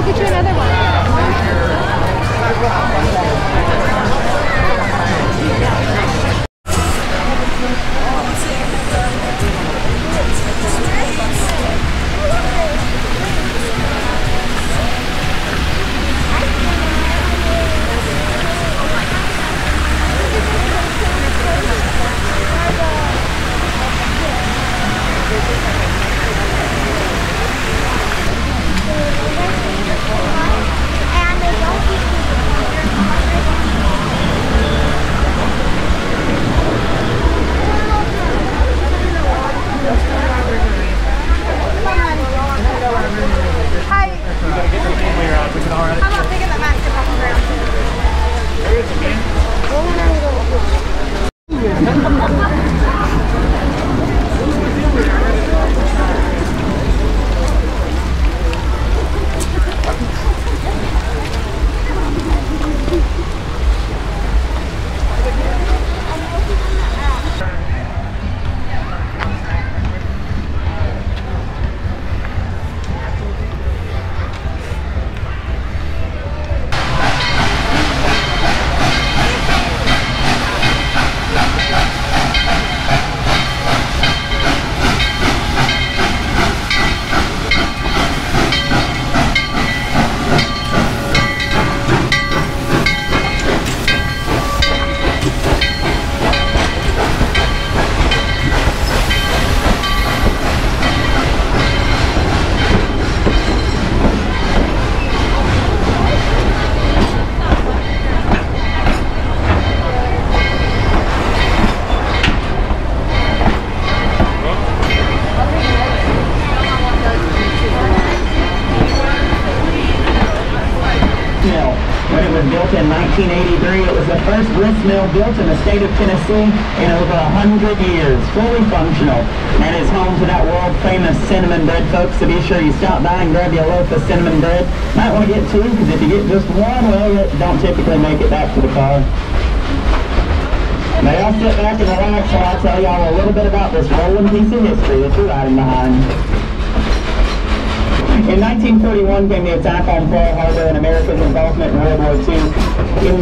I'll get you another one. In 1983, it was the first grist mill built in the state of Tennessee in over 100 years, fully functional, and is home to that world-famous cinnamon bread, folks. So be sure you stop by and grab you a loaf of cinnamon bread. Might want to get two, because if you get just one, well, you don't typically make it back to the car. Now y'all sit back and relax while I tell y'all a little bit about this rolling piece of history that you're riding behind. In 1941 came the attack on Pearl Harbor and America's involvement in World War II. In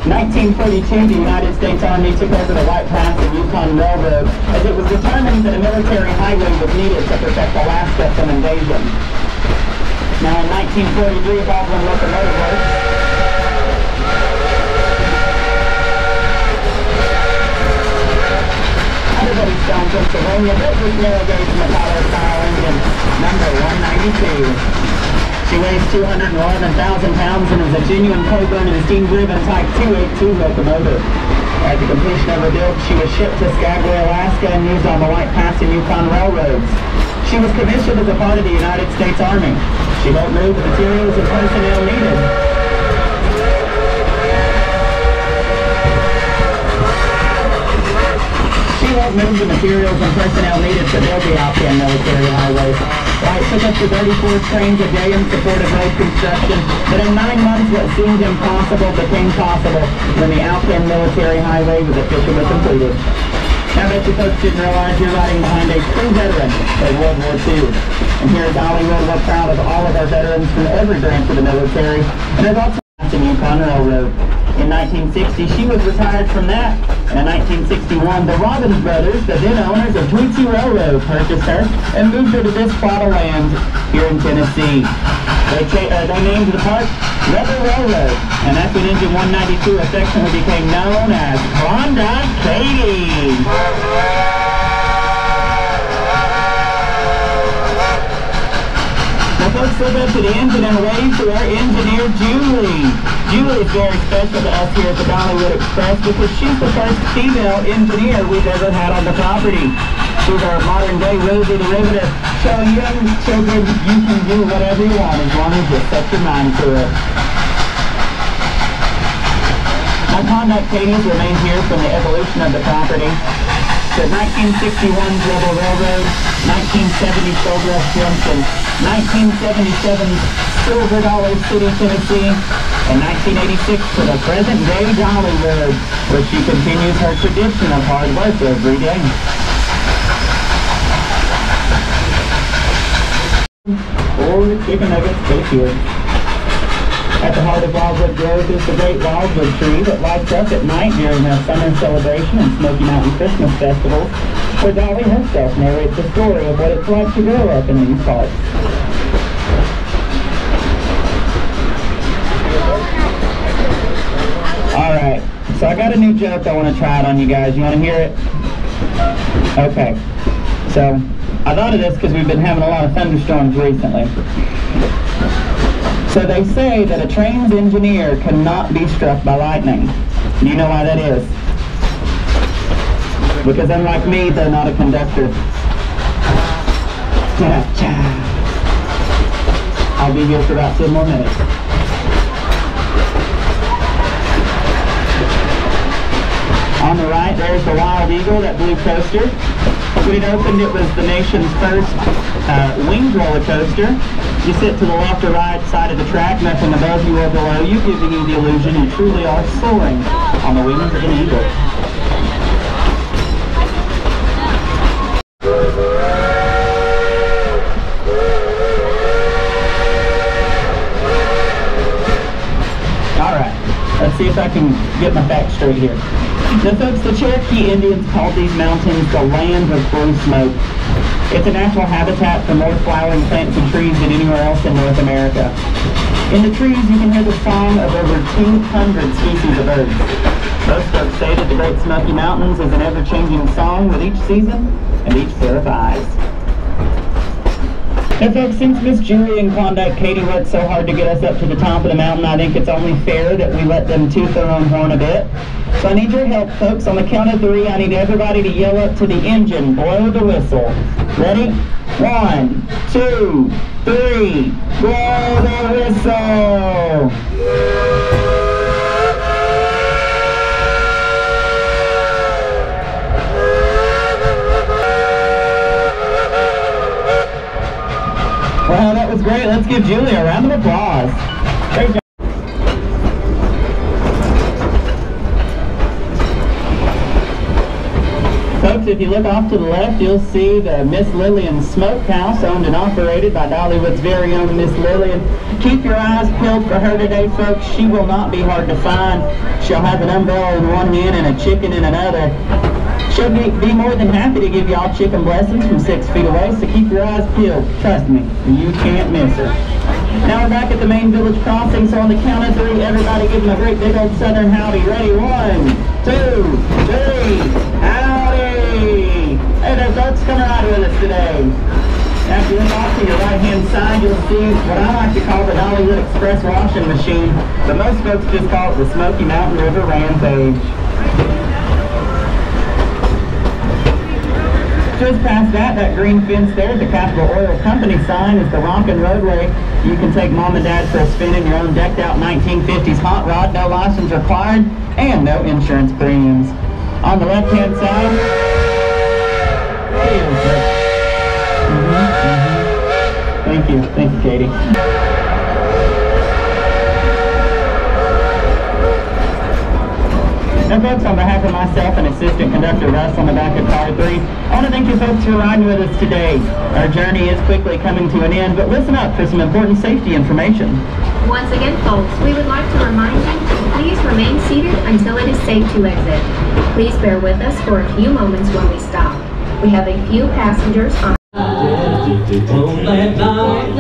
1942, the United States Army took over the White Pass and Yukon Railroad, as it was determined that a military highway was needed to protect Alaska from invasion. Now in 1943, Baldwin locomotive works. Stone, Pennsylvania, built with narrow gauge Apollo style engine, number 192. She weighs 211,000 pounds and is a genuine coal-burning steam-driven Type 282 locomotive. At the completion of her build, she was shipped to Skagway, Alaska, and used on the White Pass and Yukon railroads. She was commissioned as a part of the United States Army. She helped move the materials and personnel needed. Move the materials and personnel needed to build the Alpine military highway. White took up to 34 trains a day in support of road construction, but in 9 months what seemed impossible became possible when the Alpine military highway was officially completed. Now, I bet you folks didn't realize you're riding behind a true veteran of World War II. And here at Dollywood, we're proud of all of our veterans from every branch of the military, and there's also the Yukon Railroad. In 1960, she was retired from that. And in 1961, the Robbins brothers, the then owners of Tweetsie Railroad, purchased her and moved her to this plot of land here in Tennessee. They named the park Rebel Railroad, and that's when Engine 192 affectionately became known as Klondike Katie. Now folks, look up to the engine and wave to our engineer, Julie. Julie is very special to us here at the Dollywood Express because she's the first female engineer we've ever had on the property. She's our modern-day Rosie the Riveter, showing young children you can do whatever you want as long as you set your mind to it. Our Klondike Kadies remain here from the evolution of the property. The 1961 Rebel Railroad, 1970 Showgrass Junction, 1977 Silver Dollar City, Tennessee, and 1986 to the present-day Dollywood, where she continues her tradition of hard work every day. or the chicken nuggets take here. At the heart of Wildwood Grove is the great Wildwood tree that lights up at night during our summer celebration and Smoky Mountain Christmas festivals, where Dolly herself narrates the story of what it's like to grow up in these parts. Alright, so I got a new joke I want to try it on you guys. You want to hear it? Okay, so I thought of this because we've been having a lot of thunderstorms recently. So they say that a train's engineer cannot be struck by lightning. Do you know why that is? Because unlike me, they're not a conductor. I'll be here for about 10 more minutes. On the right, there's the Wild Eagle, that blue coaster. When it opened, it was the nation's first winged roller coaster. You sit to the left or right side of the track, nothing above you or below you, giving you the illusion you truly are soaring on the wings of an eagle. Alright, let's see if I can get my facts straight here. Now folks, the Cherokee Indians called these mountains the land of blue smoke. It's a natural habitat for more flowering plants and trees than anywhere else in North America. In the trees you can hear the song of over 200 species of birds. Most folks say that the Great Smoky Mountains is an ever-changing song with each season and each pair of eyes. Now folks, since Miss Julie and Klondike Katie worked so hard to get us up to the top of the mountain, I think it's only fair that we let them toot their own horn a bit. So I need your help, folks. On the count of 3, I need everybody to yell up to the engine, blow the whistle. Ready? 1, 2, 3, blow the whistle! Well, that was great. Let's give Julie a round of applause. Great job. Folks, if you look off to the left, you'll see the Miss Lillian Smokehouse, owned and operated by Dollywood's very own Miss Lillian. Keep your eyes peeled for her today, folks. She will not be hard to find. She'll have an umbrella in one hand and a chicken in another. She'll be more than happy to give y'all chicken blessings from 6 feet away, so keep your eyes peeled. Trust me, you can't miss her. Now we're back at the main village crossing, so on the count of 3, everybody give them a great big old southern howdy. Ready? 1, 2, 3, howdy! Hey there folks, come ride with us today. Now if you look off to your right hand side, you'll see what I like to call the Dollywood Express washing machine, but most folks just call it the Smoky Mountain River Rampage. Just past that green fence there, the Capital Oil Company sign is the Ronkin Roadway. You can take Mom and Dad for a spin in your own decked out 1950s hot rod, no license required, and no insurance premiums. On the left hand side, Thank you, Katie. Now folks, on behalf of myself and Assistant Conductor Russ on the back of Car 3, I want to thank you folks for riding with us today. Our journey is quickly coming to an end, but listen up for some important safety information. Once again, folks, we would like to remind you to please remain seated until it is safe to exit. Please bear with us for a few moments when we stop. We have a few passengers on... Won't let night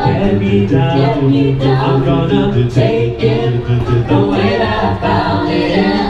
get me down. I'm gonna take it the way that I found it.